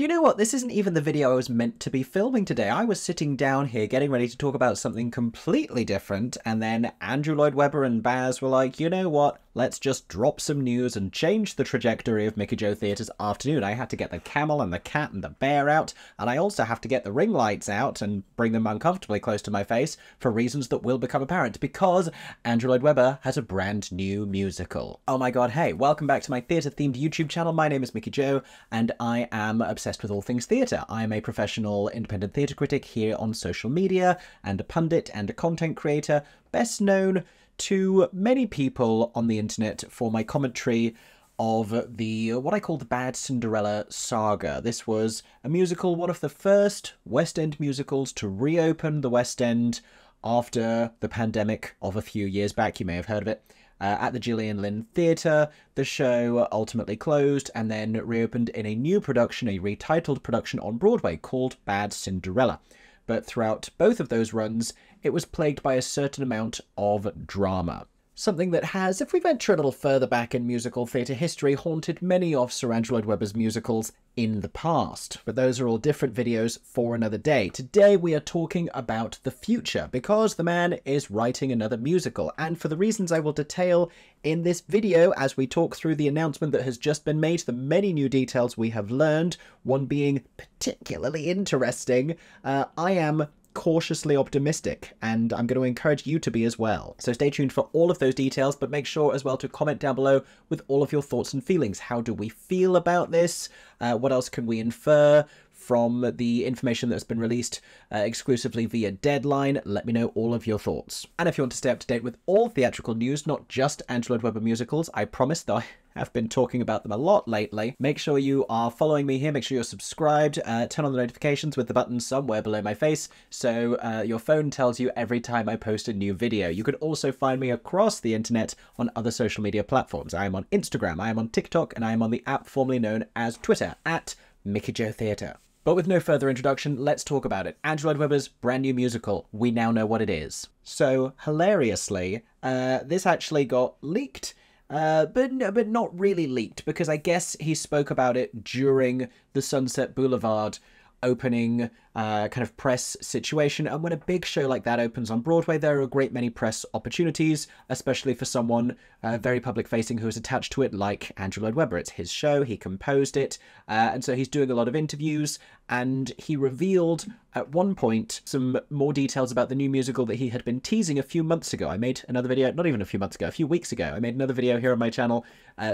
Do you know what? This isn't even the video I was meant to be filming today. I was sitting down here getting ready to talk about something completely different, and then Andrew Lloyd Webber and Baz were like, you know what? Let's just drop some news and change the trajectory of MickeyJoTheatre's afternoon. I had to get the camel and the cat and the bear out, and I also have to get the ring lights out and bring them uncomfortably close to my face for reasons that will become apparent, because Andrew Lloyd Webber has a brand new musical. Oh my god, hey, welcome back to my theatre-themed YouTube channel. My name is Mickey Jo, and I am obsessed with all things theatre. I am a professional independent theatre critic here on social media, and a pundit and a content creator, best known to many people on the internet for my commentary of the what I call the Bad Cinderella saga. This was a musical, one of the first West End musicals to reopen the West End after the pandemic of a few years back. You may have heard of it. At the Gillian Lynn Theatre, the show ultimately closed and then reopened in a new production, a retitled production on Broadway called Bad Cinderella. But throughout both of those runs, it was plagued by a certain amount of drama. Something that has, if we venture a little further back in musical theatre history, haunted many of Sir Andrew Lloyd Webber's musicals in the past. But those are all different videos for another day. Today we are talking about the future, because the man is writing another musical, and for the reasons I will detail in this video as we talk through the announcement that has just been made, the many new details we have learned, one being particularly interesting, I am cautiously optimistic, and I'm going to encourage you to be as well. So stay tuned for all of those details, but make sure as well to comment down below with all of your thoughts and feelings. How do we feel about this? What else can we infer from the information that's been released exclusively via Deadline? Let me know all of your thoughts. And if you want to stay up to date with all theatrical news, not just Andrew Lloyd Webber musicals, I promise, though I have been talking about them a lot lately, make sure you are following me here, make sure you're subscribed, turn on the notifications with the button somewhere below my face, so your phone tells you every time I post a new video. You can also find me across the internet on other social media platforms. I am on Instagram, I am on TikTok, and I am on the app formerly known as Twitter, at MickeyJoTheatre. But with no further introduction, let's talk about it. Andrew Lloyd Webber's brand new musical. We now know what it is. So, hilariously, this actually got leaked, but not really leaked, because I guess he spoke about it during the Sunset Boulevard opening kind of press situation, and when a big show like that opens on Broadway, there are a great many press opportunities, especially for someone very public-facing who is attached to it, like Andrew Lloyd Webber. It's his show, he composed it, and so he's doing a lot of interviews, and he revealed at one point some more details about the new musical that he had been teasing a few months ago. I made another video, not even a few months ago, a few weeks ago, I made another video here on my channel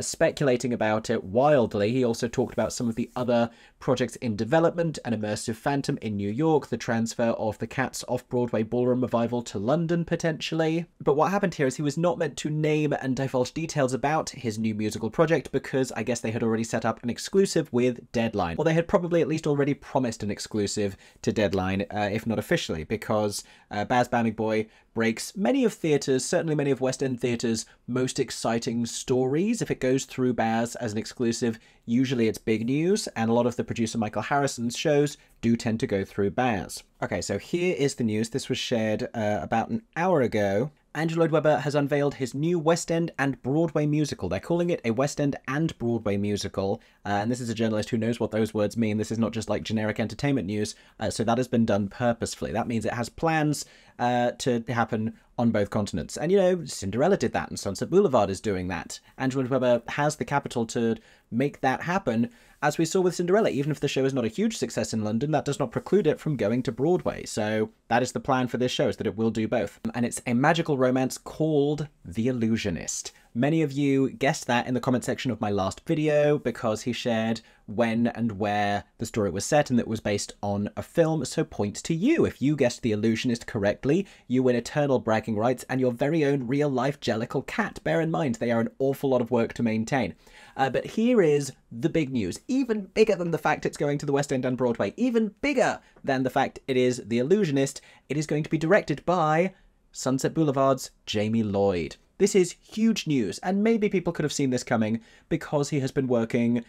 speculating about it wildly. He also talked about some of the other projects in development, an immersive Phantom in New York, the transfer of the Cats off-Broadway ballroom revival to London, potentially. But what happened here is he was not meant to name and divulge details about his new musical project, because I guess they had already set up an exclusive with Deadline. Or they had probably at least already promised an exclusive to Deadline, if not officially, because Bamigboye breaks many of theatre's, certainly many of West End theatre's, most exciting stories. If it goes through Baz as an exclusive, usually it's big news, and a lot of the producer Michael Harrison's shows do tend to go through Baz. Okay, so here is the news. This was shared about an hour ago. Andrew Lloyd Webber has unveiled his new West End and Broadway musical. They're calling it a West End and Broadway musical, and this is a journalist who knows what those words mean. This is not just like generic entertainment news, so that has been done purposefully. That means it has plans to happen on both continents. And, you know, Cinderella did that, and Sunset Boulevard is doing that. Andrew Lloyd Webber has the capital to make that happen, as we saw with Cinderella. Even if the show is not a huge success in London, that does not preclude it from going to Broadway. So that is the plan for this show, is that it will do both. And it's a magical romance called The Illusionist. Many of you guessed that in the comment section of my last video, because he shared when and where the story was set, and that it was based on a film, so point to you. If you guessed The Illusionist correctly, you win eternal bragging rights and your very own real-life Jellicle cat. Bear in mind, they are an awful lot of work to maintain. But here is the big news, even bigger than the fact it's going to the West End and Broadway, even bigger than the fact it is The Illusionist. It is going to be directed by Sunset Boulevard's Jamie Lloyd. This is huge news, and maybe people could have seen this coming because he has been working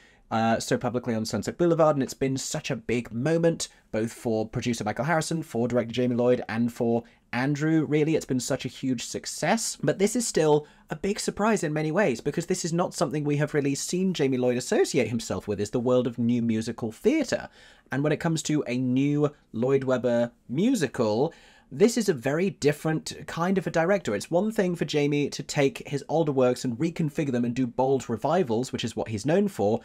so publicly on Sunset Boulevard, and it's been such a big moment, both for producer Michael Harrison, for director Jamie Lloyd, and for Andrew. Really, it's been such a huge success. But this is still a big surprise in many ways, because this is not something we have really seen Jamie Lloyd associate himself with, is the world of new musical theatre. And when it comes to a new Lloyd Webber musical, this is a very different kind of a director. It's one thing for Jamie to take his older works and reconfigure them and do bold revivals, which is what he's known for,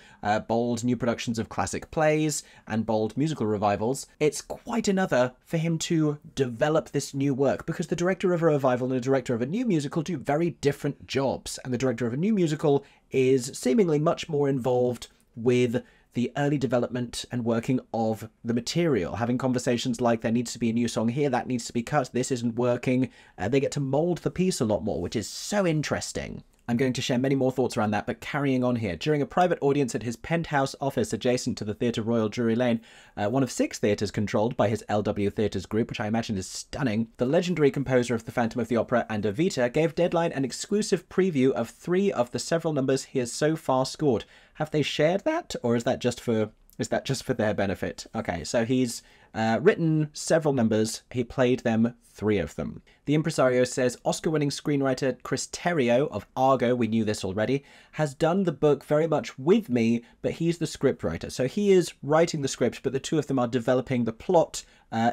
bold new productions of classic plays and bold musical revivals. It's quite another for him to develop this new work, because the director of a revival and the director of a new musical do very different jobs, and the director of a new musical is seemingly much more involved with the early development and working of the material, having conversations like, there needs to be a new song here, that needs to be cut, this isn't working. They get to mould the piece a lot more, which is so interesting. I'm going to share many more thoughts around that, but carrying on here. During a private audience at his penthouse office adjacent to the Theatre Royal Drury Lane, one of 6 theatres controlled by his LW Theatres group, which I imagine is stunning, the legendary composer of The Phantom of the Opera and Evita gave Deadline an exclusive preview of 3 of the several numbers he has so far scored. Have they shared that, or is that just for their benefit? Okay, so he's written several numbers. He played them, 3 of them. The impresario says Oscar-winning screenwriter Chris Terrio of Argo, we knew this already, has done the book very much with me, but he's the scriptwriter. So he is writing the script, but the 2 of them are developing the plot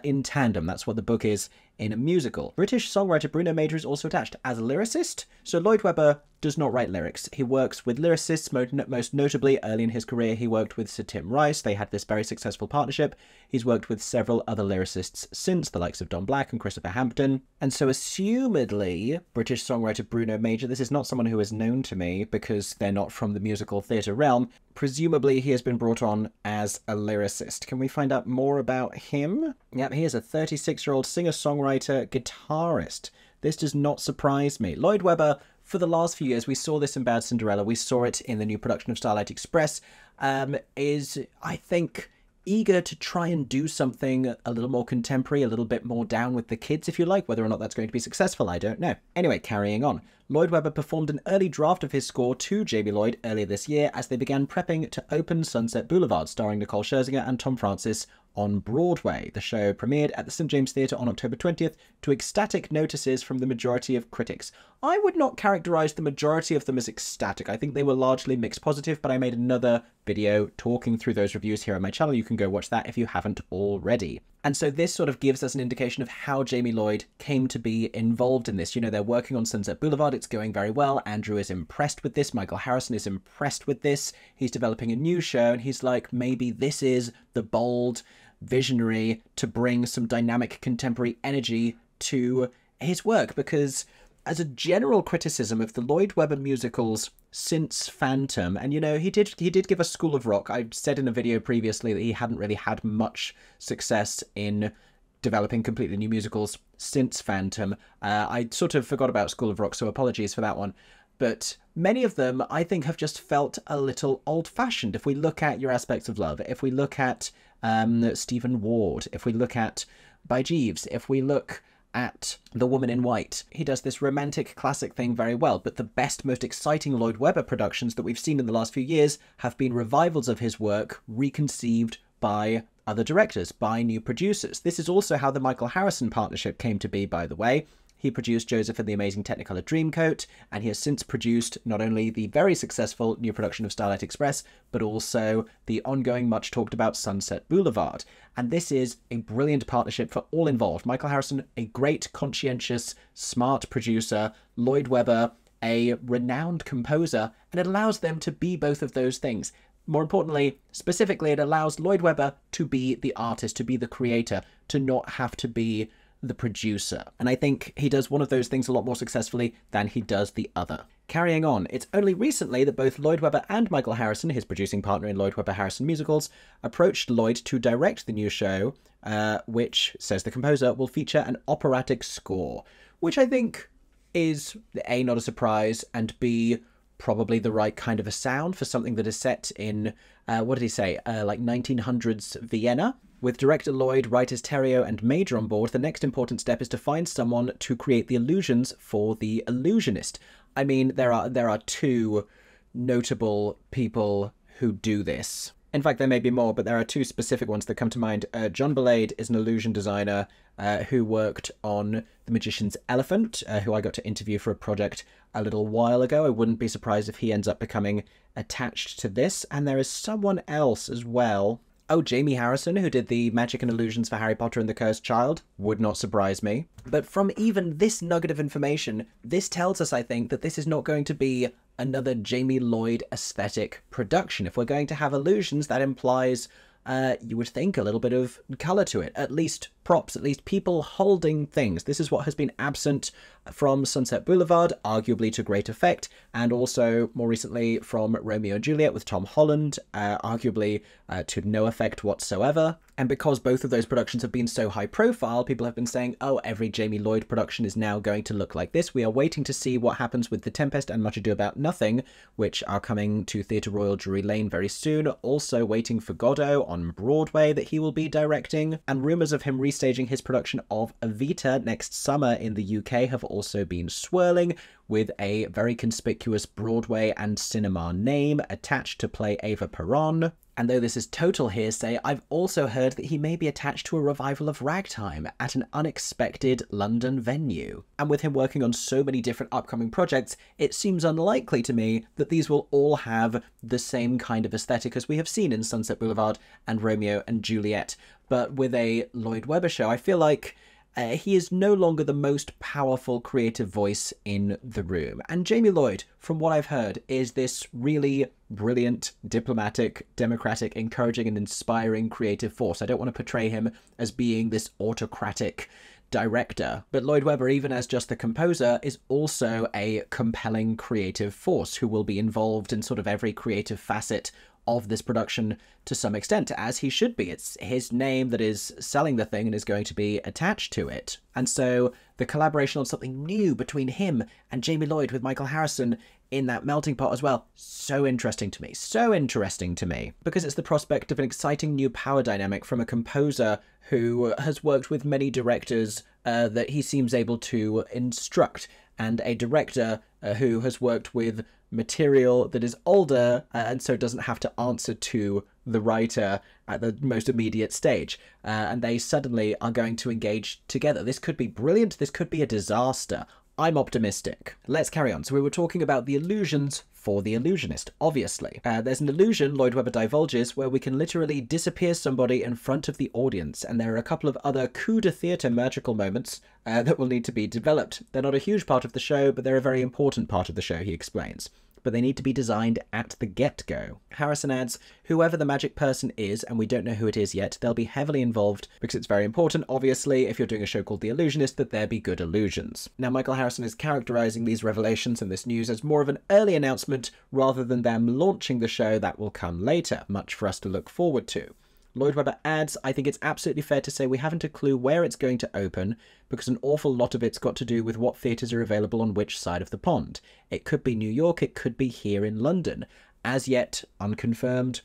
in tandem. That's what the book is in a musical. British songwriter Bruno Major is also attached as a lyricist. So Lloyd Webber does not write lyrics. He works with lyricists, most notably early in his career he worked with Sir Tim Rice. They had this very successful partnership. He's worked with several other lyricists since, the likes of Don Black and Christopher Hampton. And so assumedly, British songwriter Bruno Major, this is not someone who is known to me because they're not from the musical theatre realm, presumably he has been brought on as a lyricist. Can we find out more about him? Yep, he is a 36-year-old singer-songwriter, guitarist. This does not surprise me. Lloyd Webber, for the last few years, we saw this in Bad Cinderella, we saw it in the new production of Starlight Express, is, I think, eager to try and do something a little more contemporary, a little bit more down with the kids, if you like. Whether or not that's going to be successful, I don't know. Anyway, carrying on. Lloyd Webber performed an early draft of his score to Jamie Lloyd earlier this year as they began prepping to open Sunset Boulevard, starring Nicole Scherzinger and Tom Francis on Broadway. The show premiered at the St. James Theatre on October 20th to ecstatic notices from the majority of critics. I would not characterise the majority of them as ecstatic. I think they were largely mixed positive, but I made another video talking through those reviews here on my channel. You can go watch that if you haven't already. And so this sort of gives us an indication of how Jamie Lloyd came to be involved in this. You know, they're working on Sunset Boulevard. It's going very well. Andrew is impressed with this. Michael Harrison is impressed with this. He's developing a new show, and he's like, maybe this is the bold visionary to bring some dynamic contemporary energy to his work. Because as a general criticism of the Lloyd Webber musicals since Phantom, and you know, he did give us School of Rock. I said in a video previously that he hadn't really had much success in developing completely new musicals since Phantom. I sort of forgot about School of Rock, so apologies for that one. But many of them, I think, have just felt a little old-fashioned. If we look at Your Aspects of Love, if we look at Stephen Ward, if we look at By Jeeves, if we look at The Woman in White, he does this romantic classic thing very well, but the best, most exciting Lloyd Webber productions that we've seen in the last few years have been revivals of his work reconceived by other directors, by new producers. This is also how the Michael Harrison partnership came to be, by the way. He produced Joseph and the Amazing Technicolor Dreamcoat, and he has since produced not only the very successful new production of Starlight Express, but also the ongoing, much talked about Sunset Boulevard. And this is a brilliant partnership for all involved. Michael Harrison, a great, conscientious, smart producer. Lloyd Webber, a renowned composer, and it allows them to be both of those things. More importantly, specifically, it allows Lloyd Webber to be the artist, to be the creator, to not have to be the producer. And I think he does one of those things a lot more successfully than he does the other. Carrying on, it's only recently that both Lloyd Webber and Michael Harrison, his producing partner in Lloyd Webber Harrison Musicals, approached Lloyd to direct the new show, which, says the composer, will feature an operatic score, which I think is A, not a surprise, and B, probably the right kind of a sound for something that is set in, what did he say, like 1900s Vienna. With director Lloyd, writers Terrio and Major on board, the next important step is to find someone to create the illusions for the illusionist. I mean, there are 2 notable people who do this. In fact, there may be more, but there are two specific ones that come to mind. John Bolade is an illusion designer who worked on The Magician's Elephant, who I got to interview for a project a little while ago. I wouldn't be surprised if he ends up becoming attached to this. And there is someone else as well. Oh, Jamie Harrison, who did the magic and illusions for Harry Potter and the Cursed Child. Would not surprise me. But from even this nugget of information, this tells us, I think, that this is not going to be another Jamie Lloyd aesthetic production. If we're going to have illusions, that implies, you would think, a little bit of colour to it. At least props, at least people holding things. This is what has been absent from Sunset Boulevard, arguably to great effect, and also more recently from Romeo and Juliet with Tom Holland, arguably to no effect whatsoever. And because both of those productions have been so high profile, people have been saying, oh, every Jamie Lloyd production is now going to look like this. We are waiting to see what happens with The Tempest and Much Ado About Nothing, which are coming to Theatre Royal Drury Lane very soon. Also waiting for Godot on Broadway that he will be directing. And rumours of him restaging his production of Evita next summer in the UK have also been swirling, with a very conspicuous Broadway and cinema name attached to play Eva Peron. And though this is total hearsay, I've also heard that he may be attached to a revival of Ragtime at an unexpected London venue. And with him working on so many different upcoming projects, it seems unlikely to me that these will all have the same kind of aesthetic as we have seen in Sunset Boulevard and Romeo and Juliet. But with a Lloyd Webber show, I feel like he is no longer the most powerful creative voice in the room. And Jamie Lloyd, from what I've heard, is this really brilliant, diplomatic, democratic, encouraging and inspiring creative force. I don't want to portray him as being this autocratic director, but Lloyd Webber, even as just the composer, is also a compelling creative force who will be involved in sort of every creative facet of this production to some extent, as he should be. It's his name that is selling the thing and is going to be attached to it. And so the collaboration on something new between him and Jamie Lloyd with Michael Harrison in that melting pot as well, so interesting to me. So interesting to me. Because it's the prospect of an exciting new power dynamic from a composer who has worked with many directors that he seems able to instruct, and a director who has worked with material that is older and so doesn't have to answer to the writer at the most immediate stage. And they suddenly are going to engage together. This could be brilliant. This could be a disaster. I'm optimistic. Let's carry on. So we were talking about the illusions for The Illusionist, obviously. There's an illusion, Lloyd Webber divulges, where we can literally disappear somebody in front of the audience, and there are a couple of other coup de theatre magical moments that will need to be developed. They're not a huge part of the show, but they're a very important part of the show, he explains. But they need to be designed at the get-go. Harrison adds, whoever the magic person is, and we don't know who it is yet, they'll be heavily involved because it's very important, obviously, if you're doing a show called The Illusionist, that there be good illusions. Now, Michael Harrison is characterizing these revelations and this news as more of an early announcement rather than them launching the show. That will come later, much for us to look forward to. Lloyd Webber adds, I think it's absolutely fair to say we haven't a clue where it's going to open, because an awful lot of it's got to do with what theatres are available on which side of the pond. It could be New York, it could be here in London. As yet, unconfirmed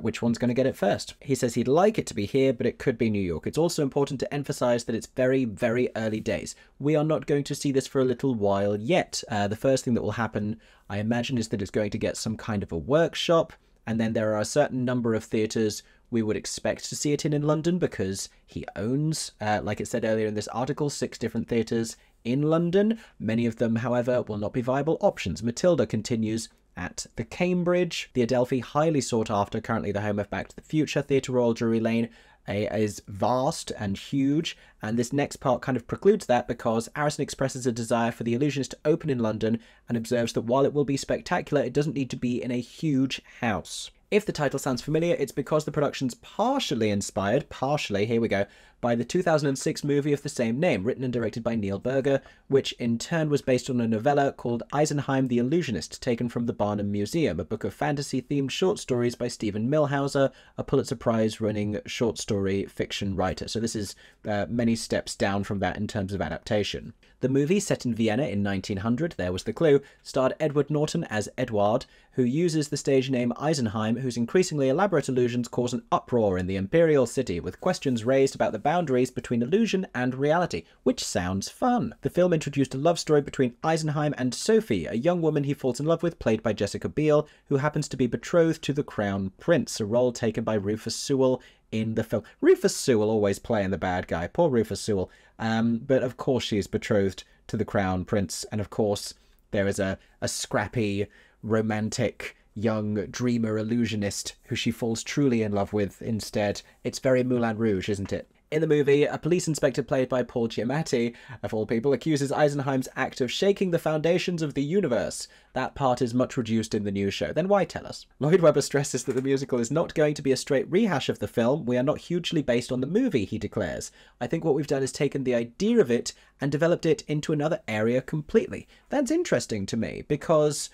which one's going to get it first. He says he'd like it to be here, but it could be New York. It's also important to emphasise that it's very, very early days. We are not going to see this for a little while yet. The first thing that will happen, I imagine, is that it's going to get some kind of a workshop, and then there are a certain number of theatres we would expect to see it in London, because he owns, like it said earlier in this article, 6 different theatres in London. Many of them, however, will not be viable options. Matilda continues at the Cambridge. The Adelphi, highly sought after, currently the home of Back to the Future. Theatre Royal Drury Lane is vast and huge, and this next part kind of precludes that, because Harrison expresses a desire for The Illusionist to open in London and observes that while it will be spectacular, it doesn't need to be in a huge house. If the title sounds familiar, it's because the production's partially inspired, here we go, by the 2006 movie of the same name, written and directed by Neil Berger, which in turn was based on a novella called Eisenheim the Illusionist, taken from the Barnum Museum, a book of fantasy-themed short stories by Stephen Milhauser, a Pulitzer Prize-winning short story fiction writer. So this is many steps down from that in terms of adaptation. The movie, set in Vienna in 1900, there was the clue, starred Edward Norton as Edouard, who uses the stage name Eisenheim, whose increasingly elaborate illusions cause an uproar in the Imperial City, with questions raised about the boundaries between illusion and reality, which sounds fun. The film introduced a love story between Eisenheim and Sophie, a young woman he falls in love with, played by Jessica Biel, who happens to be betrothed to the Crown Prince, a role taken by Rufus Sewell in the film. Rufus Sewell always playing the bad guy. Poor Rufus Sewell. But of course she is betrothed to the Crown Prince, and of course there is a scrappy, romantic, young dreamer illusionist who she falls truly in love with instead. It's very Moulin Rouge, isn't it? In the movie, a police inspector played by Paul Giamatti, of all people, accuses Eisenheim's act of shaking the foundations of the universe. That part is much reduced in the new show. Then why tell us? Lloyd Webber stresses that the musical is not going to be a straight rehash of the film. We are not hugely based on the movie, he declares. I think what we've done is taken the idea of it and developed it into another area completely. That's interesting to me because,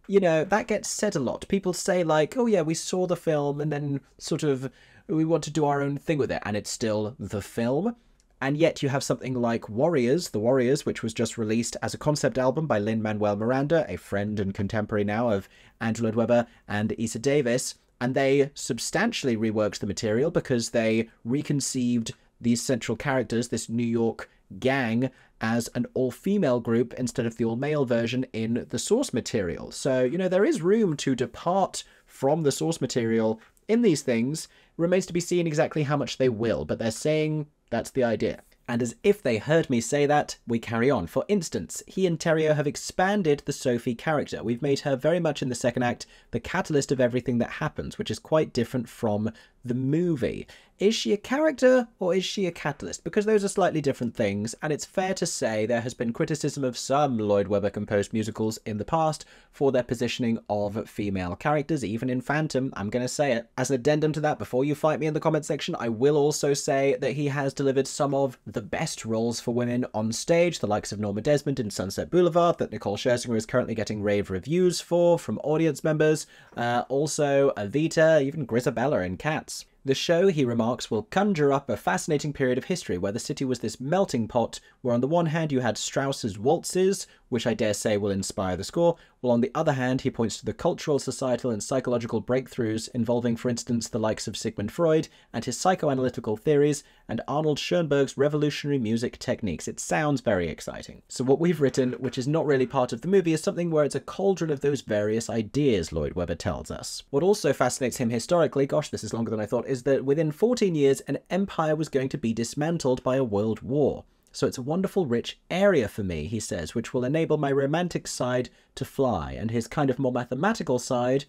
you know, that gets said a lot. People say like, oh yeah, we saw the film and then sort of we want to do our own thing with it, and it's still the film. And yet you have something like Warriors, The Warriors, which was just released as a concept album by Lin-Manuel Miranda, a friend and contemporary now of Andrew Lloyd Webber and Issa Davis, and they substantially reworked the material because they reconceived these central characters, this New York gang, as an all-female group instead of the all-male version in the source material. So, you know, there is room to depart from the source material in these things. Remains to be seen exactly how much they will, but they're saying that's the idea. And as if they heard me say that, we carry on. For instance, he and Terrio have expanded the Sophie character. We've made her very much in the second act the catalyst of everything that happens, which is quite different from the movie. Is she a character or is she a catalyst? Because those are slightly different things, and it's fair to say there has been criticism of some Lloyd Webber composed musicals in the past for their positioning of female characters, even in Phantom. I'm going to say it. As an addendum to that, before you fight me in the comment section, I will also say that he has delivered some of the best roles for women on stage, the likes of Norma Desmond in Sunset Boulevard, that Nicole Scherzinger is currently getting rave reviews for from audience members, also Evita, even Grisabella in Cats. The show, he remarks, will conjure up a fascinating period of history where the city was this melting pot where on the one hand you had Strauss's waltzes, which I dare say will inspire the score, while on the other hand he points to the cultural, societal and psychological breakthroughs involving, for instance, the likes of Sigmund Freud and his psychoanalytical theories and Arnold Schoenberg's revolutionary music techniques. It sounds very exciting. So what we've written, which is not really part of the movie, is something where it's a cauldron of those various ideas, Lloyd Webber tells us. What also fascinates him historically, gosh, this is longer than I thought, is that within 14 years an empire was going to be dismantled by a world war. So it's a wonderful rich area for me, he says, which will enable my romantic side to fly, and his kind of more mathematical side,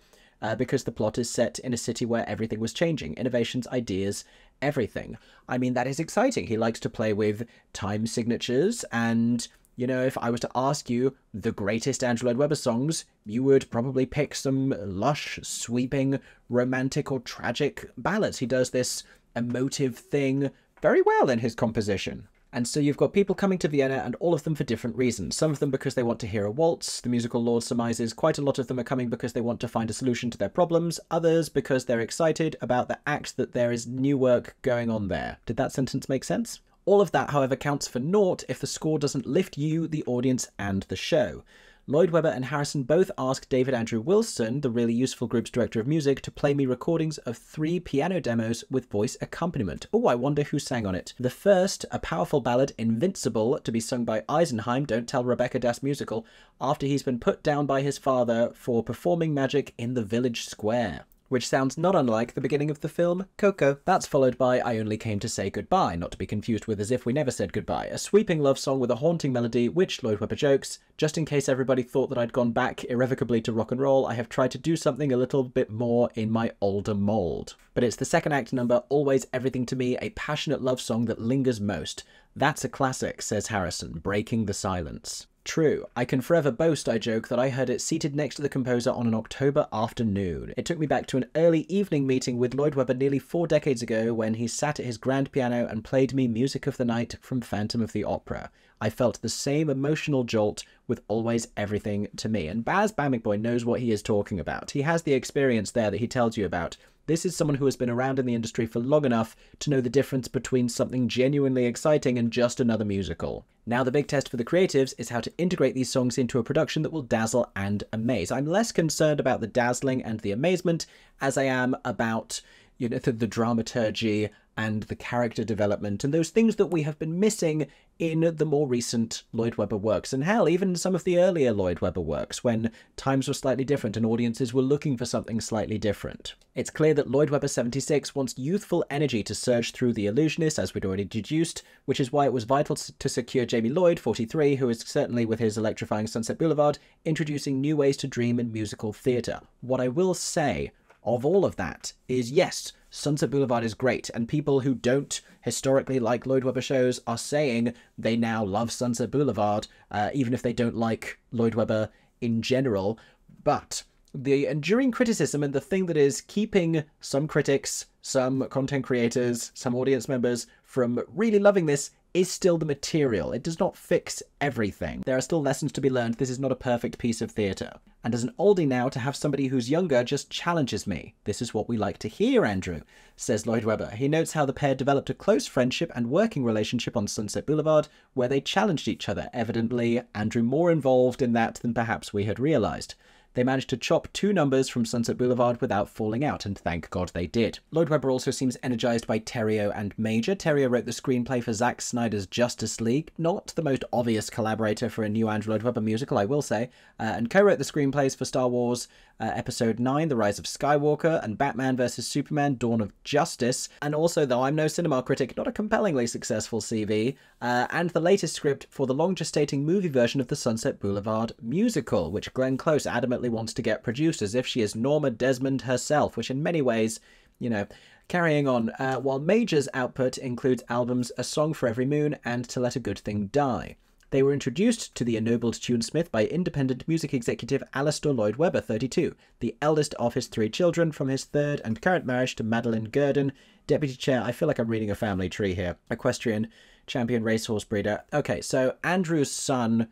because the plot is set in a city where everything was changing. Innovations, ideas, everything. I mean, that is exciting. He likes to play with time signatures, and, you know, if I was to ask you the greatest Andrew Lloyd Webber songs, you would probably pick some lush, sweeping, romantic or tragic ballads. He does this emotive thing very well in his composition. And so you've got people coming to Vienna, and all of them for different reasons. Some of them because they want to hear a waltz. The musical Lord surmises quite a lot of them are coming because they want to find a solution to their problems. Others because they're excited about the act that there is new work going on there. Did that sentence make sense? All of that, however, counts for naught if the score doesn't lift you, the audience, and the show. Lloyd Webber and Harrison both asked David Andrew Wilson, the Really Useful Group's director of music, to play me recordings of 3 piano demos with voice accompaniment. Oh, I wonder who sang on it. The first, a powerful ballad, Invincible, to be sung by Eisenheim, Don't Tell Rebecca Das Musical, after he's been put down by his father for performing magic in the village square, which sounds not unlike the beginning of the film Coco. That's followed by I Only Came to Say Goodbye, not to be confused with As If We Never Said Goodbye, a sweeping love song with a haunting melody, which, Lloyd Webber jokes, just in case everybody thought that I'd gone back irrevocably to rock and roll, I have tried to do something a little bit more in my older mould. But it's the second act number, Always Everything to Me, a passionate love song that lingers most. That's a classic, says Harrison, breaking the silence. True. I can forever boast, I joke, that I heard it seated next to the composer on an October afternoon. It took me back to an early evening meeting with Lloyd Webber nearly 4 decades ago when he sat at his grand piano and played me Music of the Night from Phantom of the Opera. I felt the same emotional jolt with Always Everything to Me. And Bamigboye knows what he is talking about. He has the experience there that he tells you about. This is someone who has been around in the industry for long enough to know the difference between something genuinely exciting and just another musical. Now the big test for the creatives is how to integrate these songs into a production that will dazzle and amaze. I'm less concerned about the dazzling and the amazement as I am about, you know, the dramaturgy and the character development and those things that we have been missing in the more recent Lloyd Webber works, and hell, even some of the earlier Lloyd Webber works, when times were slightly different and audiences were looking for something slightly different. It's clear that Lloyd Webber 76 wants youthful energy to surge through The Illusionist, as we'd already deduced, which is why it was vital to secure Jamie Lloyd, 43, who is certainly, with his electrifying Sunset Boulevard, introducing new ways to dream in musical theatre. What I will say of all of that is, yes, Sunset Boulevard is great, and people who don't historically like Lloyd Webber shows are saying they now love Sunset Boulevard, even if they don't like Lloyd Webber in general. But the enduring criticism and the thing that is keeping some critics, some content creators, some audience members from really loving this is still the material. It does not fix everything. There are still lessons to be learned. This is not a perfect piece of theatre. And as an oldie now, to have somebody who's younger just challenges me. This is what we like to hear, Andrew, says Lloyd Webber. He notes how the pair developed a close friendship and working relationship on Sunset Boulevard, where they challenged each other. Evidently, Andrew more involved in that than perhaps we had realised. They managed to chop 2 numbers from Sunset Boulevard without falling out, and thank God they did. Lloyd Webber also seems energised by Terrio and Major. Terrio wrote the screenplay for Zack Snyder's Justice League, not the most obvious collaborator for a new Andrew Lloyd Webber musical, I will say, and co-wrote the screenplays for Star Wars Episode 9, The Rise of Skywalker, and Batman vs Superman, Dawn of Justice, and also, though I'm no cinema critic, not a compellingly successful CV, and the latest script for the long-gestating movie version of the Sunset Boulevard musical, which Glenn Close adamantly wants to get produced as if she is Norma Desmond herself, which in many ways, you know, carrying on, while Major's output includes albums A Song for Every Moon and To Let a Good Thing Die. They were introduced to the ennobled Tunesmith by independent music executive Alistair Lloyd Webber, 32, the eldest of his 3 children from his 3rd and current marriage to Madeline Gurdon, deputy chair, I feel like I'm reading a family tree here, equestrian, champion racehorse breeder. Okay, so Andrew's son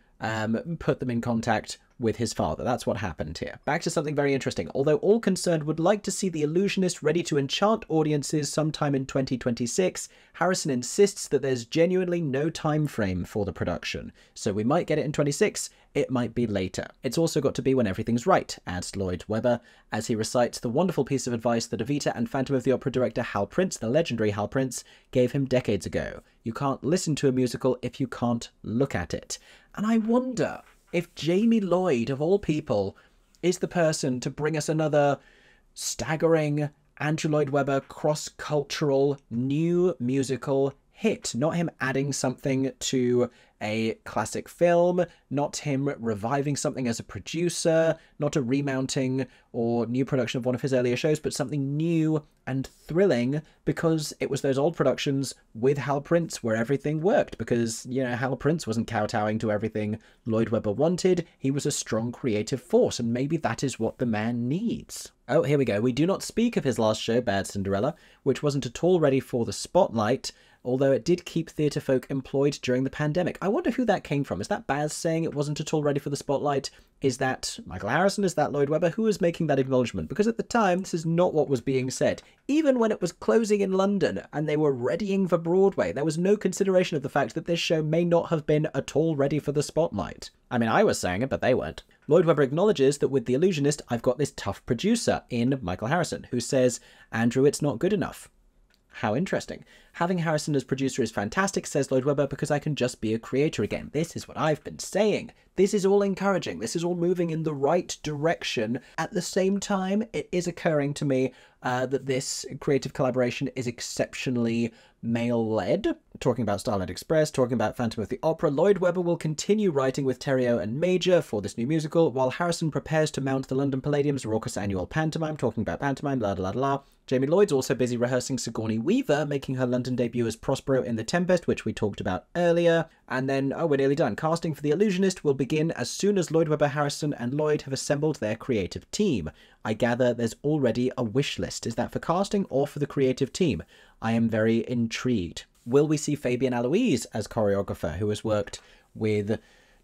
put them in contact with his father. That's what happened here. Back to something very interesting. Although all concerned would like to see The Illusionist ready to enchant audiences sometime in 2026, Harrison insists that there's genuinely no time frame for the production. So we might get it in 26, it might be later. It's also got to be when everything's right, adds Lloyd Webber, as he recites the wonderful piece of advice that Evita and Phantom of the Opera director Hal Prince, the legendary Hal Prince, gave him decades ago. You can't listen to a musical if you can't look at it. And I wonder if Jamie Lloyd, of all people, is the person to bring us another staggering Andrew Lloyd Webber cross-cultural new musical hit. Not him adding something to a classic film, not him reviving something as a producer, not a remounting or new production of one of his earlier shows, but something new and thrilling because it was those old productions with Hal Prince where everything worked, because, you know, Hal Prince wasn't kowtowing to everything Lloyd Webber wanted. He was a strong creative force, and maybe that is what the man needs. Oh, here we go. We do not speak of his last show, Bad Cinderella, which wasn't at all ready for the spotlight, although it did keep theatre folk employed during the pandemic. I wonder who that came from. Is that Baz saying it wasn't at all ready for the spotlight? Is that Michael Harrison? Is that Lloyd Webber? Who is making that acknowledgement? Because at the time, this is not what was being said. Even when it was closing in London and they were readying for Broadway, there was no consideration of the fact that this show may not have been at all ready for the spotlight. I mean, I was saying it, but they weren't. Lloyd Webber acknowledges that with The Illusionist, I've got this tough producer in Michael Harrison, who says, Andrew, it's not good enough. How interesting. Having Harrison as producer is fantastic, says Lloyd Webber, because I can just be a creator again. This is what I've been saying. This is all encouraging. This is all moving in the right direction. At the same time, it is occurring to me that this creative collaboration is exceptionally male-led. Talking about Starlight Express, talking about Phantom of the Opera, Lloyd Webber will continue writing with Terrio and Major for this new musical, while Harrison prepares to mount the London Palladium's raucous annual pantomime, talking about pantomime, blah, blah, blah, blah. Jamie Lloyd's also busy rehearsing Sigourney Weaver, making her London debut as Prospero in The Tempest, which we talked about earlier. And then, oh, we're nearly done. Casting for The Illusionist will begin as soon as Lloyd Webber, Harrison, and Lloyd have assembled their creative team. I gather there's already a wish list. Is that for casting or for the creative team? I am very intrigued. Will we see Fabian Aloise as choreographer, who has worked with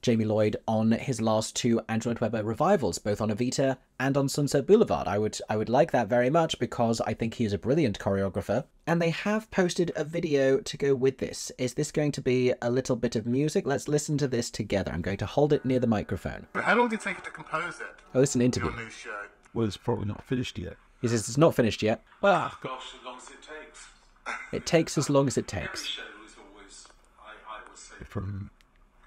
Jamie Lloyd on his last two Andrew Lloyd Webber revivals, both on Evita and on Sunset Boulevard. I would like that very much because I think he is a brilliant choreographer. And they have posted a video to go with this. Is this going to be a little bit of music? Let's listen to this together. I'm going to hold it near the microphone. How long did it take you to compose it? Oh, it's an interview. Your new show. Well, it's probably not finished yet. He says it's not finished yet. Well, gosh, as long as it takes. It takes as long as it takes. Every show is always, I would say, from,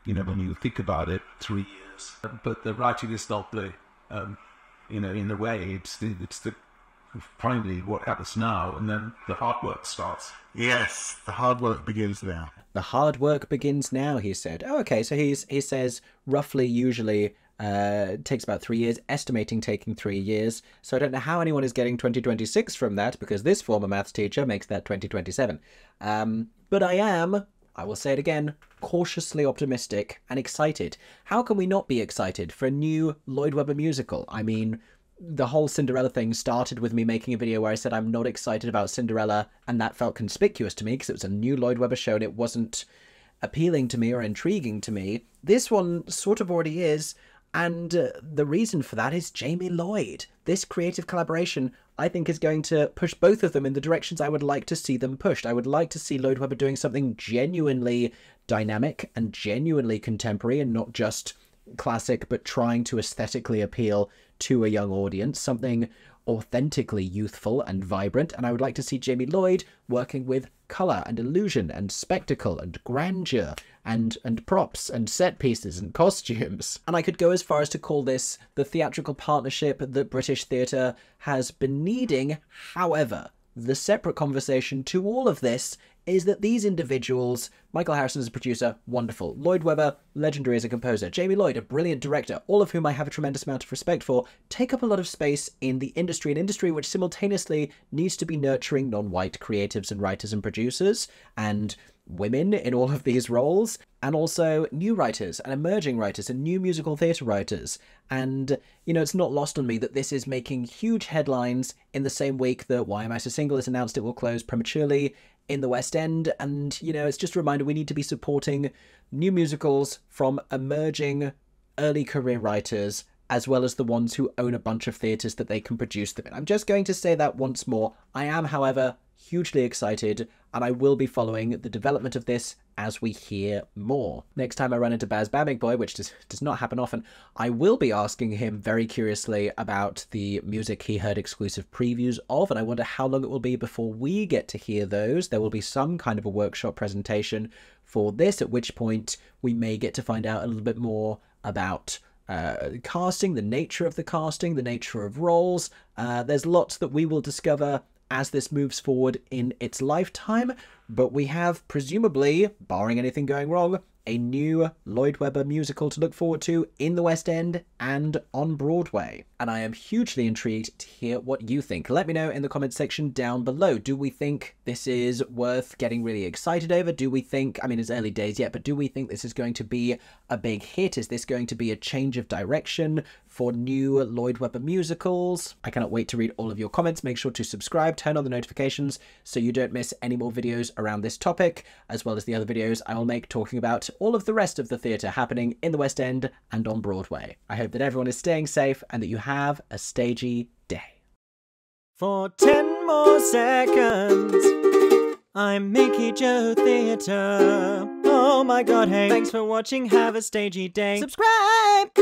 you know, when you think about it, 3 years. But the writing is not the, you know, in a way, it's the finally what happens now, and then the hard work starts. Yes, the hard work begins now. The hard work begins now, he said. Oh, okay, so he says roughly, usually, takes about 3 years, estimating taking 3 years. So I don't know how anyone is getting 2026 from that, because this former maths teacher makes that 2027. But I will say it again, cautiously optimistic and excited. How can we not be excited for a new Lloyd Webber musical? I mean, the whole Cinderella thing started with me making a video where I said I'm not excited about Cinderella, and that felt conspicuous to me because it was a new Lloyd Webber show and it wasn't appealing to me or intriguing to me. This one sort of already is, and the reason for that is Jamie Lloyd. This creative collaboration, I think, is going to push both of them in the directions I would like to see them pushed. I would like to see Lloyd Webber doing something genuinely dynamic and genuinely contemporary and not just classic, but trying to aesthetically appeal to a young audience, something authentically youthful and vibrant. And I would like to see Jamie Lloyd working with colour and illusion and spectacle and grandeur and props and set pieces and costumes. And I could go as far as to call this the theatrical partnership that British theatre has been needing. However, the separate conversation to all of this is that these individuals, Michael Harrison as a producer, wonderful. Lloyd Webber, legendary as a composer. Jamie Lloyd, a brilliant director, all of whom I have a tremendous amount of respect for, take up a lot of space in the industry, an industry which simultaneously needs to be nurturing non-white creatives and writers and producers, and women in all of these roles, and also new writers and emerging writers and new musical theatre writers. And, you know, it's not lost on me that this is making huge headlines in the same week that Why Am I So Single has announced it will close prematurely in the West End. And, you know, it's just a reminder we need to be supporting new musicals from emerging early career writers, as well as the ones who own a bunch of theatres that they can produce them in. I'm just going to say that once more. I am, however, hugely excited, and I will be following the development of this as we hear more. Next time I run into Bamigboye, which does not happen often, I will be asking him very curiously about the music he heard exclusive previews of, and I wonder how long it will be before we get to hear those. There will be some kind of a workshop presentation for this, at which point we may get to find out a little bit more about casting, the nature of the casting, the nature of roles. There's lots that we will discover as this moves forward in its lifetime, but we have, presumably, barring anything going wrong, a new Lloyd Webber musical to look forward to in the West End and on Broadway. And I am hugely intrigued to hear what you think. Let me know in the comments section down below. Do we think this is worth getting really excited over? Do we think, I mean, it's early days yet, but do we think this is going to be a big hit? Is this going to be a change of direction for new Lloyd Webber musicals? I cannot wait to read all of your comments. Make sure to subscribe, turn on the notifications so you don't miss any more videos around this topic, as well as the other videos I will make talking about all of the rest of the theatre happening in the West End and on Broadway. I hope that everyone is staying safe and that you have a stagey day. For 10 more seconds, I'm MickeyJoTheatre. Oh my god, hey. Thanks for watching, have a stagey day. Subscribe!